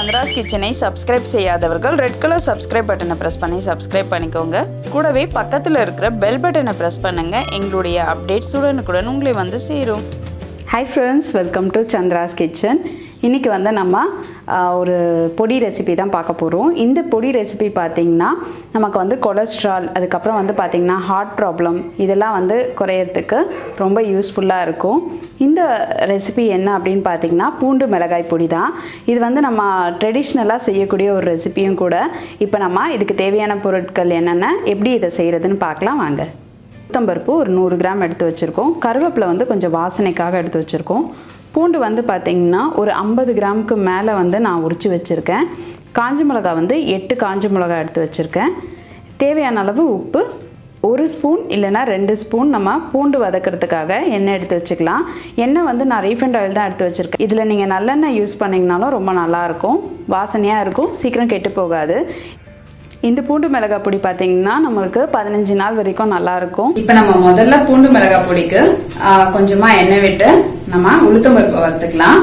சந்திராஸ் கிச்சனை சப்ஸ்கிரைப் செய்யாதவர்கள் red colour subscribe பட்டனை ப்ரெஸ் பண்ணி சப்ஸ்கிரைப் பண்ணிக்கோங்க. கூடவே பக்கத்தில் இருக்கிற பெல் பட்டனை ப்ரெஸ் பண்ணுங்கள். எங்களுடைய அப்டேட்ஸ் உடனுக்குடன் உங்களை வந்து சேரும். Hi friends, welcome to Chandra's kitchen. இன்றைக்கி வந்து நம்ம ஒரு பொடி ரெசிபி தான் பார்க்க போகிறோம். இந்த பொடி ரெசிபி பார்த்திங்கன்னா நமக்கு வந்து கொலஸ்ட்ரால், அதுக்கப்புறம் வந்து பார்த்திங்கன்னா ஹார்ட் ப்ராப்ளம் இதெல்லாம் வந்து குறையிறதுக்கு ரொம்ப யூஸ்ஃபுல்லாக இருக்கும். இந்த ரெசிபி என்ன அப்படின்னு பார்த்திங்கன்னா பூண்டு மிளகாய் பொடி தான். இது வந்து நம்ம ட்ரெடிஷ்னலாக செய்யக்கூடிய ஒரு ரெசிபியும் கூட. இப்போ நம்ம இதுக்கு தேவையான பொருட்கள் என்னென்ன, எப்படி இதை செய்கிறதுன்னு பார்க்கலாம் வாங்க. உளுத்தம்பருப்பு ஒரு 100 கிராம் எடுத்து வச்சுருக்கோம். கருவேப்பிலை வந்து கொஞ்சம் வாசனைக்காக எடுத்து வச்சுருக்கோம். பூண்டு வந்து பார்த்திங்கன்னா ஒரு 50 கிராமுக்கு மேலே வந்து நான் உரித்து வச்சுருக்கேன். காஞ்சி மிளகாய் வந்து 8 காஞ்சி மிளகாய் எடுத்து வச்சுருக்கேன். தேவையான அளவு உப்பு, 1 ஸ்பூன் இல்லைனா 2 ஸ்பூன் நம்ம பூண்டு வதக்கிறதுக்காக எண்ணெய் எடுத்து வச்சுக்கலாம். எண்ணெய் வந்து நான் ரீஃபைண்ட் ஆயில் தான் எடுத்து வச்சுருக்கேன். இதில் நீங்கள் நல்லெண்ணெய் யூஸ் பண்ணிங்கனாலும் ரொம்ப நல்லாயிருக்கும், வாசனையாக இருக்கும், சீக்கிரம் கெட்டு போகாது. இந்த பூண்டு மிளகாய் பொடி பார்த்தீங்கன்னா நம்மளுக்கு 15 நாள் வரைக்கும் நல்லாயிருக்கும். இப்போ நம்ம முதல்ல பூண்டு மிளகாய் பொடிக்கு கொஞ்சமாக எண்ணெய் விட்டு நம்ம உளுத்தம்பருப்பை வறுத்துக்கலாம்.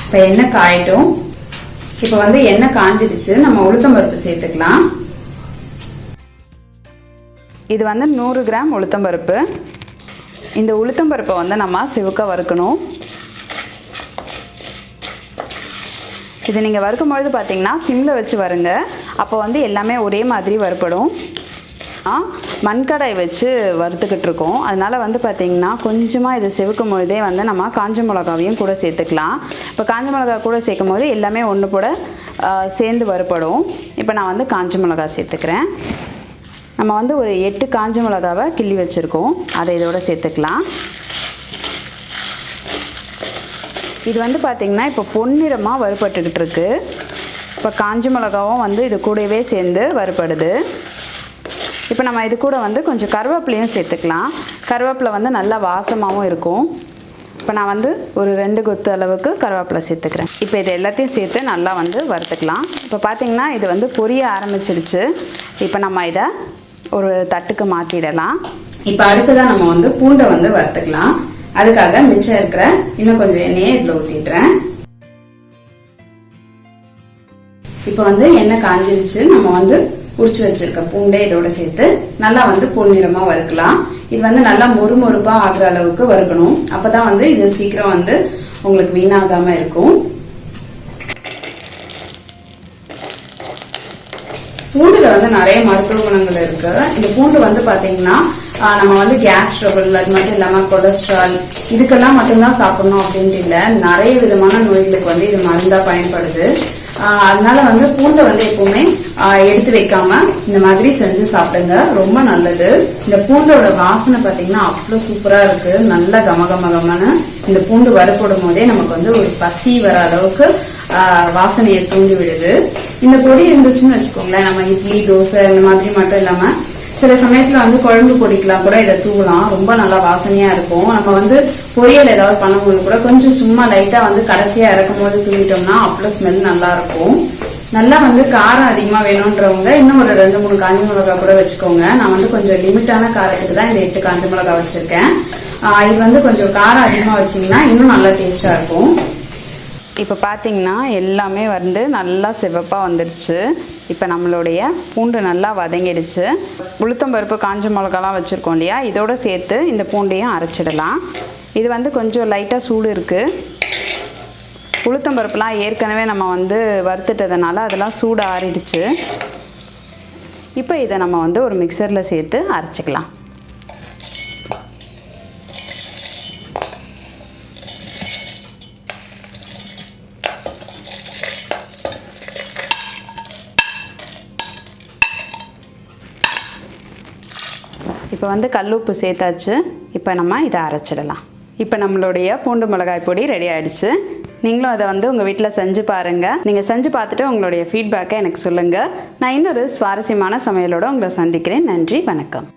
இப்போ எண்ணெய் காயட்டும். இப்போ வந்து எண்ணெய் காஞ்சிடுச்சு, நம்ம உளுத்தம்பருப்பு சேர்த்துக்கலாம். இது வந்து 100 கிராம் உளுத்தம்பருப்பு. இந்த உளுத்தம்பருப்பை வந்து நம்ம சிவக்க வறுக்கணும். இது நீங்கள் வறுக்கும்பொழுது பார்த்தீங்கன்னா சிம்மில் வச்சு வருங்க. அப்போ வந்து எல்லாமே ஒரே மாதிரி வறுப்படும். மண்கடாய் வச்சு வறுத்துக்கிட்டு இருக்கோம். அதனால் வந்து பார்த்திங்கன்னா கொஞ்சமாக இதை செவக்கும் பொழுதே வந்து நம்ம காஞ்ச மிளகாவையும் கூட சேர்த்துக்கலாம். இப்போ காஞ்ச மிளகா கூட சேர்க்கும் போது எல்லாமே ஒன்று கூட சேர்ந்து வறுப்படும். இப்போ நான் வந்து காஞ்ச மிளகா சேர்த்துக்கிறேன். நம்ம வந்து ஒரு 8 காஞ்ச மிளகாவை கிள்ளி வச்சுருக்கோம், அதை இதோடு சேர்த்துக்கலாம். இது வந்து பார்த்திங்கன்னா இப்போ பொன்னிறமாக வறுபட்டுக்கிட்டு இருக்கு. இப்போ காஞ்ச மிளகாவும் வந்து இது கூடவே சேர்ந்து வறுபடுது. இப்போ நம்ம இது கூட வந்து கொஞ்சம் கருவேப்பிலையும் சேர்த்துக்கலாம். கருவேப்பிலை வந்து நல்லா வாசமாகவும் இருக்கும். இப்போ நான் வந்து ஒரு 2 கொத்து அளவுக்கு கருவேப்பிலை சேர்த்துக்கிறேன். இப்போ இது எல்லாத்தையும் சேர்த்து நல்லா வந்து வறுத்துக்கலாம். இப்போ பார்த்திங்கன்னா இது வந்து பொரிய ஆரம்பிச்சிடுச்சு. இப்போ நம்ம இதை ஒரு தட்டுக்கு மாற்றிடலாம். இப்போ அடுத்ததான் நம்ம வந்து பூண்டை வந்து வறுத்துக்கலாம். அதுக்காக மிச்சம் இருக்கிற இன்னும் கொஞ்சம் எண்ணெயை இதில் ஊற்றிடுறேன். இப்போ வந்து எண்ணெய் காஞ்சிருச்சு. நம்ம வந்து உரிச்சு வச்சிருக்க பூண்டை இதோட சேர்த்து நல்லா வந்து பொன்னிறமா வறுக்கலாம். இது வந்து நல்லா மொறுமொறுப்பா ஆகுற அளவுக்கு வறுக்கணும். அப்பதான் வந்து இது சீக்கிரம் வந்து உங்களுக்கு வீணாகாம இருக்கும். பூண்டுல வந்து நிறைய மருத்துவ குணங்கள் இருக்கு. இந்த பூண்டு வந்து பாத்தீங்கன்னா நம்ம வந்து கேஸ் ட்ரபிள், அது மட்டும் இல்லாம கொலஸ்ட்ரால், இதுக்கெல்லாம் மட்டும்தான் சாப்பிடணும் அப்படின்ட்டு இல்லை, நிறைய விதமான நோய்களுக்கு வந்து இது மருந்தா பயன்படுது. அதனால வந்து பூண்டை வந்து எப்பவுமே எடுத்து வைக்காம இந்த மாதிரி செஞ்சு சாப்பிடுங்க, ரொம்ப நல்லது. இந்த பூண்டோட வாசனை பாத்தீங்கன்னா அவ்வளவு சூப்பரா இருக்கு, நல்ல கமகமகமான. இந்த பூண்டு வறுப்படும் போதே நமக்கு வந்து ஒரு பசி வர அளவுக்கு வாசனையை தூண்டி விடுது. இந்த பொடி இருந்துச்சுன்னு வச்சுக்கோங்களேன், நம்ம இட்லி, தோசை இந்த மாதிரி மட்டும் இல்லாம சில சமயத்துல வந்து குழம்பு பொடிக்கலாம் கூட இதை தூவலாம், ரொம்ப நல்லா வாசனையா இருக்கும். நம்ம வந்து பொரியல் ஏதாவது பண்ணும்போது கூட கொஞ்சம் சும்மா லைட்டா வந்து கடைசியா இறக்கும் போது தூவிட்டோம்னா அவ்வளவு ஸ்மெல் நல்லா இருக்கும். நல்லா வந்து காரம் அதிகமா வேணும்ன்றவங்க இன்னும் ஒரு 2-3 காஞ்ச மிளகாய் கூட வச்சுக்கோங்க. நான் வந்து கொஞ்சம் லிமிட்டான காரத்துக்கு தான் இந்த 8 காஞ்ச மிளகாய் வச்சிருக்கேன். இது வந்து கொஞ்சம் காரம் அதிகமா வச்சீங்கன்னா இன்னும் நல்லா டேஸ்டா இருக்கும். இப்போ பார்த்தீங்கன்னா எல்லாமே வந்து நல்லா சிவப்பாக வந்துடுச்சு. இப்போ நம்மளுடைய பூண்டு நல்லா வதங்கிடுச்சு. உளுத்தம்பருப்பு, காஞ்ச மிளகாலாம் வச்சுருக்கோம் இல்லையா, இதோடு சேர்த்து இந்த பூண்டையும் அரைச்சிடலாம். இது வந்து கொஞ்சம் லைட்டாக சூடு இருக்குது. உளுத்தம்பருப்புலாம் ஏற்கனவே நம்ம வந்து வறுத்துட்டதுனால அதெல்லாம் சூடு ஆறிடுச்சு. இப்போ இதை நம்ம வந்து ஒரு மிக்சரில் சேர்த்து அரைச்சிக்கலாம். இப்போ வந்து கல்லுப்பு சேர்த்தாச்சு. இப்போ நம்ம இதை அரைச்சிடலாம். இப்போ நம்மளுடைய பூண்டு மிளகாய் பொடி ரெடி ஆகிடுச்சு. நீங்களும் அதை வந்து உங்கள் வீட்டில் செஞ்சு பாருங்கள். நீங்கள் செஞ்சு பார்த்துட்டு உங்களுடைய ஃபீட்பேக்கை எனக்கு சொல்லுங்கள். நான் இன்னொரு சுவாரஸ்யமான சமையலோடு உங்களை சந்திக்கிறேன். நன்றி, வணக்கம்.